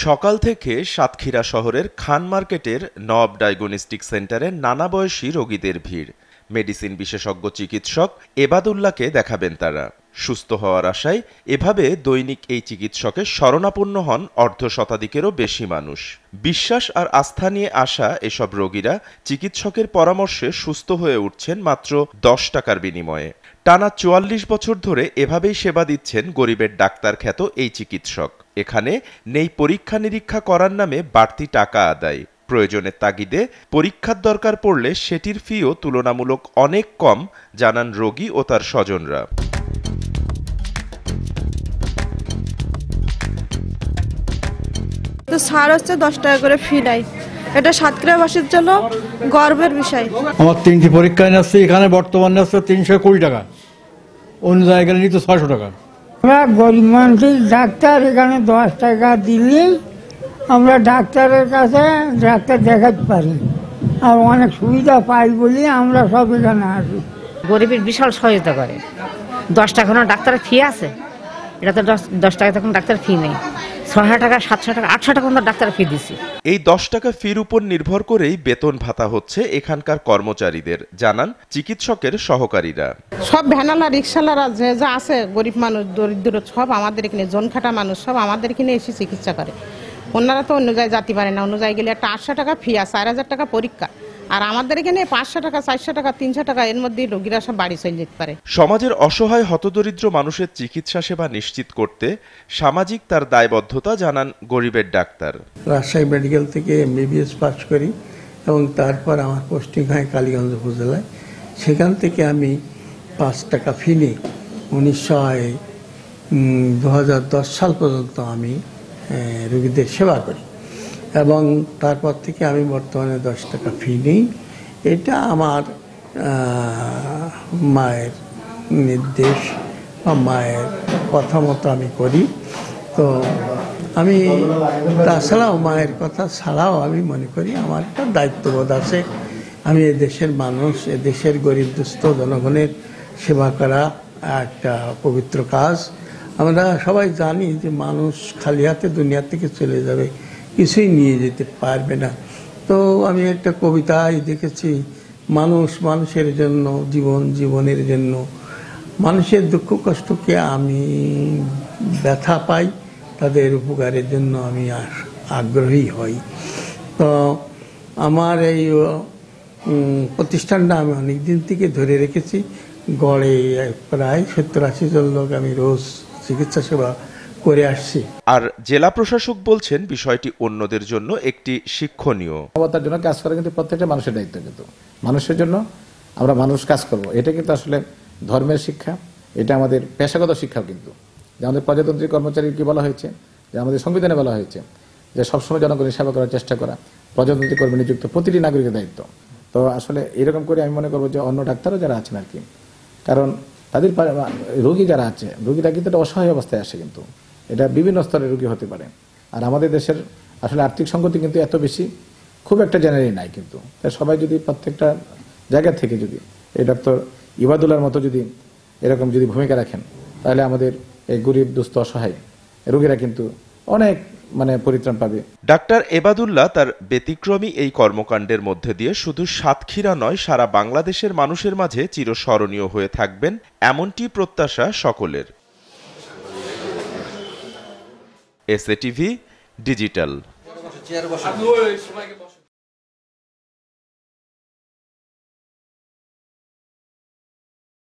সকাল থেকে সাতক্ষীরা শহরের খান মার্কেটের নওয়াব ডায়াগনস্টিক সেন্টারে নানা বয়সী রোগীদের ভিড়। মেডিসিন বিশেষজ্ঞ চিকিৎসক এবাদুল্লাহকে দেখাবেন তারা। সুস্থ হওয়ার আশায় এভাবে দৈনিক এই চিকিৎসকের শরণাপন্ন হন অর্ধশতাধিকেরও বেশি মানুষ। বিশ্বাস আর আস্থা নিয়ে আসা এসব রোগীরা চিকিৎসকের পরামর্শে সুস্থ হয়ে উঠছেন মাত্র 10 টাকার বিনিময়ে। টানা 44 বছর ধরে এভাবেই সেবা দিচ্ছেন গরিবের ডাক্তার খ্যাত এই চিকিৎসক। এখানে নেই পরীক্ষা নিরীক্ষা করার নামে বাড়তি টাকা আদায়। প্রয়োজনের তাগিদে পরীক্ষার দরকার পড়লে সেটির ফিও তুলনামূলক অনেক কম, জানান রোগী ও তার স্বজনরা। ছাড় হচ্ছে 10 টাকা করে ফি নেয়। এটা সাতক্ষীরাবাসীর জন্য গর্বের বিষয়। আমার 3টি পরীক্ষায় আসছে, এখানে বর্তমানে আসছে 320 টাকা, অন্য জায়গায় নিত 600 টাকা। আমরা গরিব মানুষের ডাক্তার, এখানে 10 টাকা দিলেই আমরা ডাক্তারের কাছে ডাক্তার দেখাতে পারি আর অনেক সুবিধা পাই বলি আমরা সব এখানে আসি। গরিবের বিশাল সহায়তা করে। 10 টাকা ডাক্তারের ফি আছে, এটা তো 10 টাকা তখন ডাক্তার ফি নেই। 600 টাকা, 700 টাকা, 800 টাকা ডাক্তার ফি দিছি। এই 10 টাকা ফির উপর নির্ভর করেই বেতন ভাতা হচ্ছে এখানকার কর্মচারীদের, জানান চিকিৎসকের সহকারীরা। সব ভ্যানালা রিক্সালারা যা আছে, গরিব মানুষ দরিদ্র সব আমাদের এখানে, জনখাটা মানুষ সব আমাদের এখানে এসে চিকিৎসা করে। ওনারা তো অন্য জায়গায় যেতে পারে না। অন্য জায়গায় গেলে একটা 800 টাকা ফি আছে, 4000 টাকা পরীক্ষা, আর আমাদের এখানে 500 টাকা, 400 টাকা, 300 টাকা, এর মধ্যে রোগীরা সব বাড়ি চলে যেতে পারে। সমাজের অসহায় হতদরিদ্র মানুষের চিকিৎসা সেবা নিশ্চিত করতে সামাজিক তার দায়বদ্ধতা, জানান গরিবের ডাক্তার। রাজশাহী মেডিকেল থেকে MBBS পাস করি এবং তারপর আমার পোস্টিং হয় কালীগঞ্জ উপজেলায়। সেখান থেকে আমি 5 টাকা ফি নিই। 2010 সাল পর্যন্ত আমি রোগীদের সেবা করি এবং তারপর থেকে আমি বর্তমানে 10 টাকা ফি নিই। এটা আমার মায়ের নির্দেশ বা মায়ের কথা মতো আমি করি। তো আমি তাছাড়াও মায়ের কথা ছাড়াও আমি মনে করি আমার একটা দায়িত্ববোধ আছে। আমি এদেশের মানুষ, এদেশের গরিব দুস্থ জনগণের সেবা করা একটা পবিত্র কাজ। আমরা সবাই জানি যে মানুষ খালি হাতে দুনিয়া থেকে চলে যাবে, কিছুই নিয়ে যেতে পারবে না। তো আমি একটা কবিতায় দেখেছি, মানুষ মানুষের জন্য, জীবন জীবনের জন্য, মানুষের দুঃখ কষ্টকে আমি ব্যথা পাই, তাদের উপকারের জন্য আমি আগ্রহী হই। তো আমার এই প্রতিষ্ঠানটা আমি অনেক দিন থেকে ধরে রেখেছি। গড়ে প্রায় 70-80 জন লোক আমি রোজ চিকিৎসা সেবা করে আসছি। আর জেলা প্রশাসক বলছেন বিষয়টি অন্যদের জন্য একটি শিক্ষণীয়। মানবতার জন্য কাজ করা কিন্তু প্রত্যেকটা মানুষের দায়িত্ব। কিন্তু মানুষের জন্য আমরা মানুষ কাজ করব, এটা কিন্তু আসলে ধর্মের শিক্ষা, এটা আমাদের পেশাগত শিক্ষাও। কিন্তু যে আমাদের প্রজাতন্ত্রী কর্মচারীকে বলা হয়েছে, যে আমাদের সংবিধানে বলা হয়েছে যে সবসময় জনগণের সেবা করার চেষ্টা করা প্রজাতন্ত্রী কর্মী নিযুক্ত প্রতিটি নাগরিকের দায়িত্ব। তো আসলে এরকম করে আমি মনে করবো যে অন্য ডাক্তারও যারা আছেন আর কি, কারণ তাদের রোগী যারা আছে, রোগীরা কিন্তু একটা অসহায় অবস্থায় আসে, কিন্তু এটা বিভিন্ন স্তরের রোগী হতে পারে। আর আমাদের দেশের আসলে আর্থিক সংগতি কিন্তু এত বেশি খুব একটা জেনারেলি নাই। কিন্তু সবাই যদি প্রত্যেকটা জায়গা থেকে যদি এই ডক্টর ইবাদুল্লাহর মতো যদি এরকম যদি ভূমিকা রাখেন, তাহলে আমাদের এই গরিব দুস্থ অসহায় রোগীরা কিন্তু অনেক পরিত্রাণ পাবে। ডাক্তার এবাদুল্লাহ তার ব্যতিক্রমী এই কর্মকাণ্ডের মধ্যে দিয়ে শুধু সাতক্ষীরা নয়, সারা বাংলাদেশের মানুষের মাঝে চিরস্মরণীয় হয়ে থাকবেন, এমনটি প্রত্যাশা সকলের। SA TV digital.